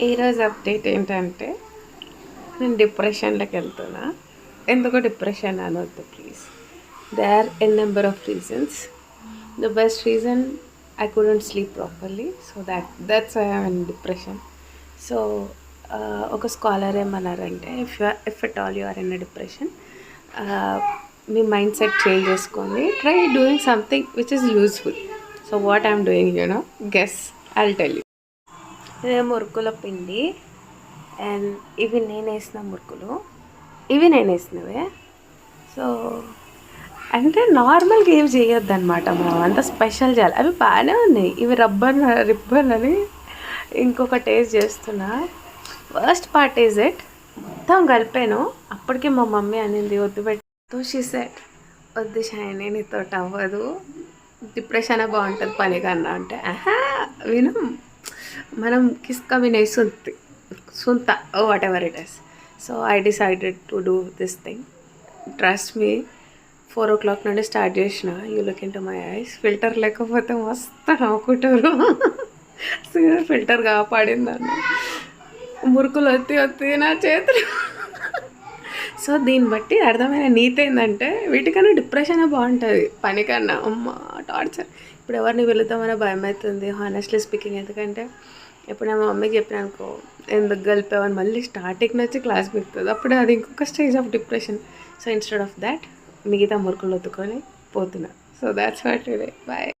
ఈరోజు అప్డేట్ ఏంటంటే నేను డిప్రెషన్లోకి వెళ్తున్నా. ఎందుకో డిప్రెషన్ అనొద్దు please. They are N number of reasons. The best reason I couldn't sleep properly, so that's I am in depression. So ఒక స్కాలర్ ఏమన్నారంటే if at all you are in depression, మీ mind set change చేసుకొని try doing something which is useful. So what I'm doing, guess, I will tell you. ఇదే మురుకుల పిండి, and ఇవి నేను వేసిన మురుకులు, ఇవి నేను వేసినవే. సో అంటే నార్మల్గా ఏవి చేయొద్దు అనమాట, మనం అంత స్పెషల్ చేయాలి. అవి బాగానే ఉన్నాయి, ఇవి రిబ్బన్ అని ఇంకొక టేస్ట్ చేస్తున్నా. ఫస్ట్ పార్ట్ ఈజ్ ఇట్, మొత్తం కలిపాను. అప్పటికే మా మమ్మీ అనింది వద్దు పెట్టు, షీ సెడ్ వద్దు షైనీ నీతో అవ్వదు, డిప్రెషనే బాగుంటుంది పని కన్నా అంటే, విను, మనం కిస్కా వినయ్ సుంత whatever it is. So I decided to do this thing. Trust me, 4 o'clock నుండి స్టార్ట్ చేసిన. You look into my eyes. Filter లేకపోతే మస్తు నవ్వుకుంటారు. ఫిల్టర్ కాపాడిందన్న మురుకులు ఒత్తి నా చేతులు. సో దీన్ని బట్టి అర్థమైన నీతి ఏంటంటే, వీటికన్నా డిప్రెషనే బాగుంటుంది పని కన్నా. అమ్మ టార్చర్. ఇప్పుడు ఎవరిని వెళుతామని భయం అవుతుంది హానెస్ట్లీ స్పీకింగ్. ఎందుకంటే ఎప్పుడు నేను మా మమ్మీకి చెప్పిన అనుకో, ఎందుకు కలిపావని మళ్ళీ స్టార్టింగ్ నుంచి క్లాస్ పెడుతుంది. అప్పుడు అది ఇంకొక stage of depression. So instead of that మిగతా మురుకులు ఒత్తుకొని పోతున్నా. So that's what today. Bye.